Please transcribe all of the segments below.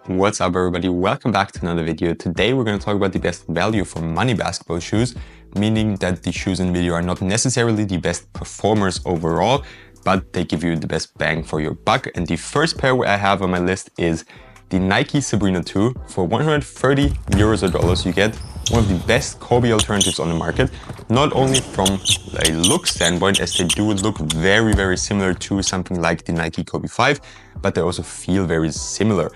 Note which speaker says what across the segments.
Speaker 1: What's up everybody, welcome back to another video. Today we're going to talk about the best value for money basketball shoes, meaning that the shoes in the video are not necessarily the best performers overall, but they give you the best bang for your buck. And the first pair I have on my list is the Nike Sabrina 2. For 130 euros or dollars, you get one of the best Kobe alternatives on the market, not only from a look standpoint, as they do look very similar to something like the Nike Kobe 5, but they also feel very similar.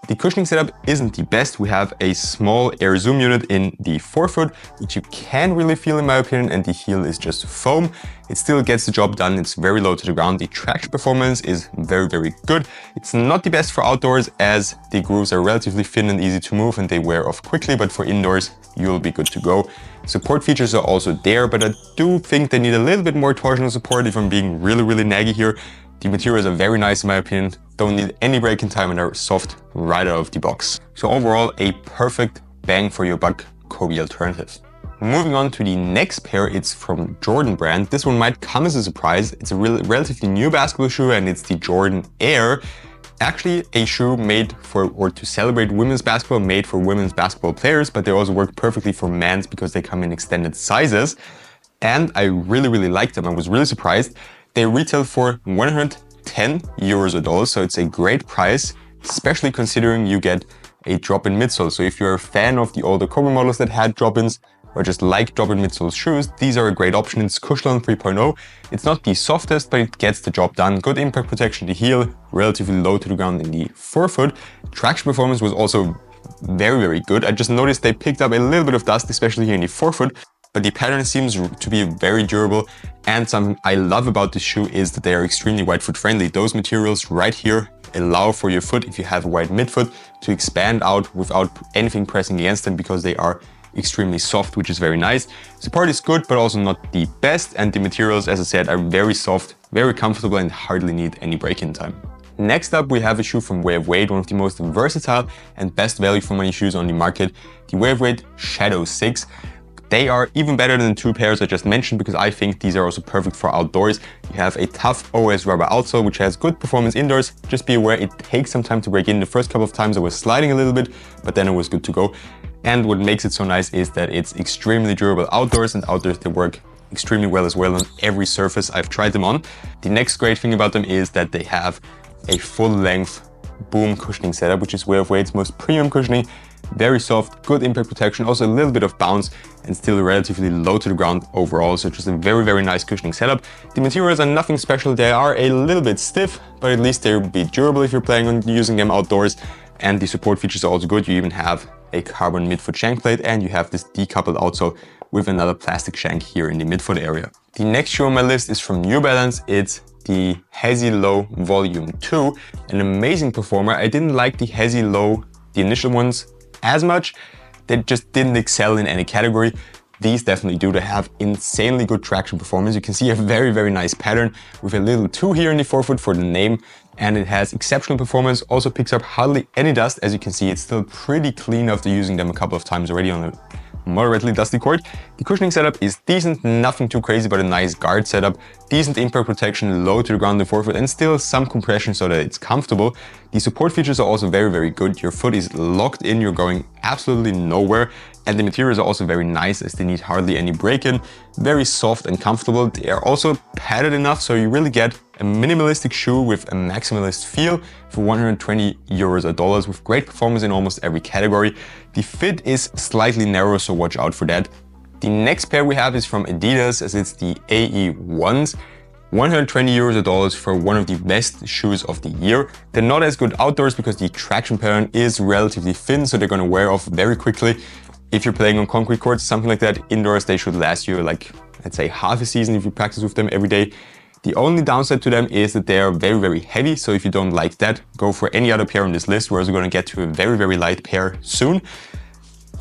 Speaker 1: The cushioning setup isn't the best. We have a small air zoom unit in the forefoot, which you can't really feel in my opinion, and the heel is just foam. It still gets the job done. It's very low to the ground. The traction performance is very good. It's not the best for outdoors as the grooves are relatively thin and easy to move and they wear off quickly, but for indoors, you'll be good to go. Support features are also there, but I do think they need a little bit more torsional support if I'm being really naggy here. The materials are very nice in my opinion, don't need any break-in time and are soft right out of the box. So overall, a perfect bang for your buck Kobe alternative. Moving on to the next pair, it's from Jordan brand. This one might come as a surprise. It's a relatively new basketball shoe and it's the Jordan Air. Actually a shoe made for, or to celebrate women's basketball, made for women's basketball players, but they also work perfectly for men's because they come in extended sizes. And I really like them. I was really surprised. They retail for 110 euros or dollars, so it's a great price, especially considering you get a drop-in midsole. So if you're a fan of the older Kobe models that had drop-ins, or just like drop-in midsole shoes, these are a great option. It's Cushioned 3.0. It's not the softest, but it gets the job done. Good impact protection in the heel, relatively low to the ground in the forefoot. Traction performance was also very good. I just noticed they picked up a little bit of dust, especially here in the forefoot, but the pattern seems to be very durable. And something I love about this shoe is that they are extremely wide foot friendly. Those materials right here allow for your foot, if you have a wide midfoot, to expand out without anything pressing against them because they are extremely soft, which is very nice. Support is good, but also not the best. And the materials, as I said, are very soft, very comfortable and hardly need any break-in time. Next up, we have a shoe from Way of Wade, one of the most versatile and best value for money shoes on the market, the Way of Wade Shadow 6. They are even better than the two pairs I just mentioned because I think these are also perfect for outdoors. You have a tough OS rubber outsole, which has good performance indoors. Just be aware it takes some time to break in. The first couple of times I was sliding a little bit, but then it was good to go. And what makes it so nice is that it's extremely durable outdoors, and outdoors they work extremely well as well on every surface I've tried them on. The next great thing about them is that they have a full length boom cushioning setup, which is Way of Wade's most premium cushioning. Very soft, good impact protection, also a little bit of bounce and still relatively low to the ground overall. So just a very nice cushioning setup. The materials are nothing special. They are a little bit stiff, but at least they'll be durable if you're planning on using them outdoors. And the support features are also good. You even have a carbon midfoot shank plate and you have this decoupled outsole with another plastic shank here in the midfoot area. The next shoe on my list is from New Balance. It's the Hazy Low Volume 2, an amazing performer. I didn't like the Hazy Low, the initial ones, as much. They just didn't excel in any category. These definitely do. They have insanely good traction performance. You can see a very nice pattern with a little 2 here in the forefoot for the name, and it has exceptional performance. Also picks up hardly any dust. As you can see, it's still pretty clean after using them a couple of times already on a moderately dusty court. The cushioning setup is decent, nothing too crazy, but a nice guard setup. Decent impact protection, low to the ground in the forefoot, and still some compression so that it's comfortable. The support features are also very good. Your foot is locked in, you're going absolutely nowhere. And the materials are also very nice as they need hardly any break-in. Very soft and comfortable. They are also padded enough so you really get a minimalistic shoe with a maximalist feel for 120 euros or dollars with great performance in almost every category. The fit is slightly narrow, so watch out for that. The next pair we have is from Adidas, as it's the AE1s. 120 euros or dollars for one of the best shoes of the year. They're not as good outdoors because the traction pattern is relatively thin, so they're going to wear off very quickly. If you're playing on concrete courts, something like that, indoors they should last you like, let's say, half a season if you practice with them every day. The only downside to them is that they are very heavy, so if you don't like that, go for any other pair on this list. We're also going to get to a very light pair soon.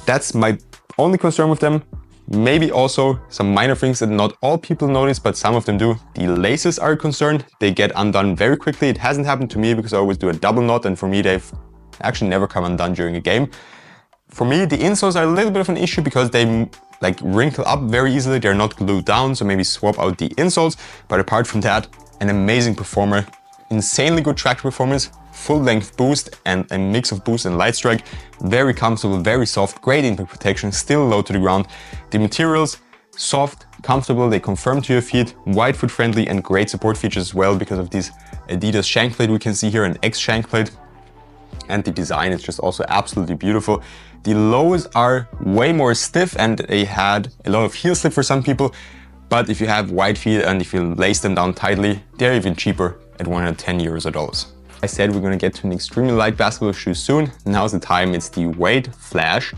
Speaker 1: That's my only concern with them. Maybe also some minor things that not all people notice, but some of them do. The laces are concerned. They get undone very quickly. It hasn't happened to me because I always do a double knot, and for me they've actually never come undone during a game. For me, the insoles are a little bit of an issue because they like wrinkle up very easily. They're not glued down, so maybe swap out the insoles. But apart from that, an amazing performer, insanely good traction performance, full length boost and a mix of boost and light strike. Very comfortable, very soft, great impact protection, still low to the ground. The materials, soft, comfortable, they conform to your feet, wide foot friendly and great support features as well because of this Adidas shank plate we can see here, an X shank plate. And the design is just also absolutely beautiful. The lows are way more stiff and they had a lot of heel slip for some people. But if you have wide feet and if you lace them down tightly, they're even cheaper at 110 euros or dollars. I said we're gonna get to an extremely light basketball shoe soon. Now's the time, it's the Wade Flash.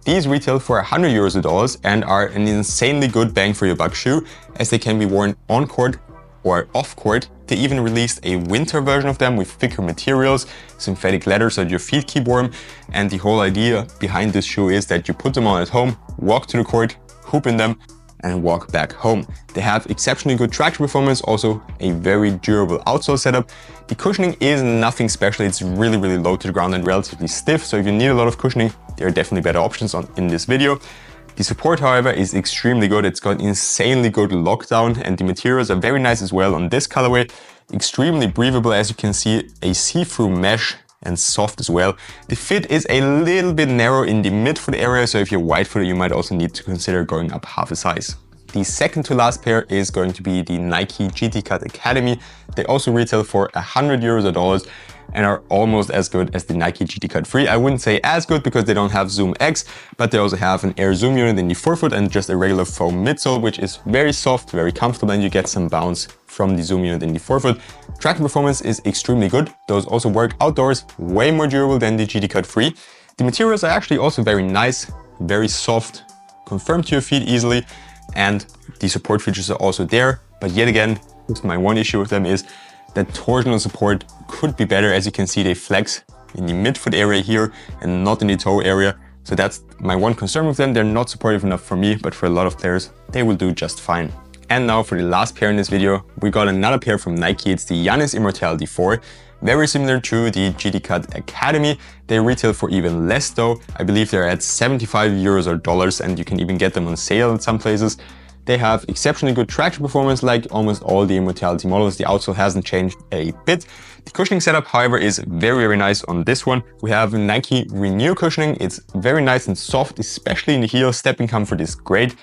Speaker 1: These retail for 100 euros or dollars and are an insanely good bang for your buck shoe as they can be worn on court or off court. They even released a winter version of them with thicker materials, synthetic leather so that your feet keep warm. And the whole idea behind this shoe is that you put them on at home, walk to the court, hoop in them, and walk back home. They have exceptionally good traction performance, also a very durable outsole setup. The cushioning is nothing special, it's really low to the ground and relatively stiff, so if you need a lot of cushioning, there are definitely better options in this video. The support, however, is extremely good. It's got insanely good lockdown and the materials are very nice as well on this colorway. Extremely breathable, as you can see, a see-through mesh and soft as well. The fit is a little bit narrow in the midfoot area, so if you're wide-footed, you might also need to consider going up half a size. The second to last pair is going to be the Nike GT Cut Academy. They also retail for 100 euros or dollars and are almost as good as the Nike GT Cut Free. I wouldn't say as good because they don't have Zoom X, but they also have an air zoom unit in the forefoot and just a regular foam midsole, which is very soft, very comfortable, and you get some bounce from the zoom unit in the forefoot. Traction performance is extremely good. Those also work outdoors, way more durable than the GT Cut Free. The materials are actually also very nice, very soft, conform to your feet easily, and the support features are also there. But yet again, my one issue with them is that torsional support could be better. As you can see, they flex in the midfoot area here and not in the toe area. So that's my one concern with them. They're not supportive enough for me, but for a lot of players, they will do just fine. And now for the last pair in this video, we got another pair from Nike. It's the Giannis Immortality 4. Very similar to the GT Cut Academy. They retail for even less though. I believe they're at 75 euros or dollars and you can even get them on sale at some places. They have exceptionally good traction performance like almost all the Immortality models. The outsole hasn't changed a bit. The cushioning setup, however, is very nice on this one. We have Nike Renew cushioning. It's very nice and soft, especially in the heel. Stepping comfort is great.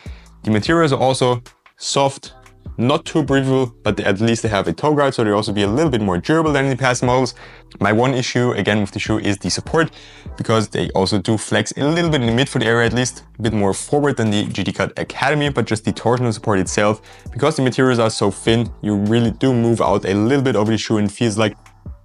Speaker 1: The materials are also soft, not too breathable, but at least they have a toe guard, so they'll also be a little bit more durable than the past models. My one issue, again, with the shoe is the support, because they also do flex a little bit in the midfoot area, at least a bit more forward than the GT Cut Academy, but just the torsional support itself, because the materials are so thin, you really do move out a little bit over the shoe and it feels like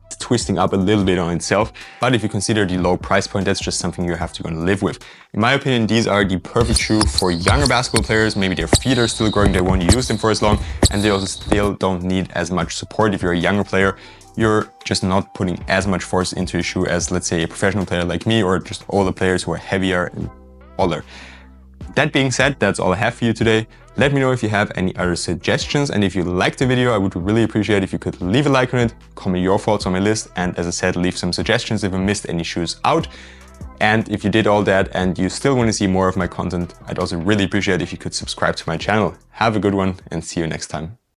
Speaker 1: it's twisting up a little bit on itself. But if you consider the low price point, that's just something you have to live with. In my opinion, these are the perfect shoe for younger basketball players. Maybe their feet are still growing, they won't use them for as long, and they also still don't need as much support. If you're a younger player, you're just not putting as much force into a shoe as, let's say, a professional player like me or just older players who are heavier and taller. That being said, that's all I have for you today. Let me know if you have any other suggestions, and if you liked the video, I would really appreciate if you could leave a like on it, comment your thoughts on my list, and as I said, leave some suggestions if I missed any shoes out. And if you did all that and you still want to see more of my content, I'd also really appreciate if you could subscribe to my channel. Have a good one and see you next time.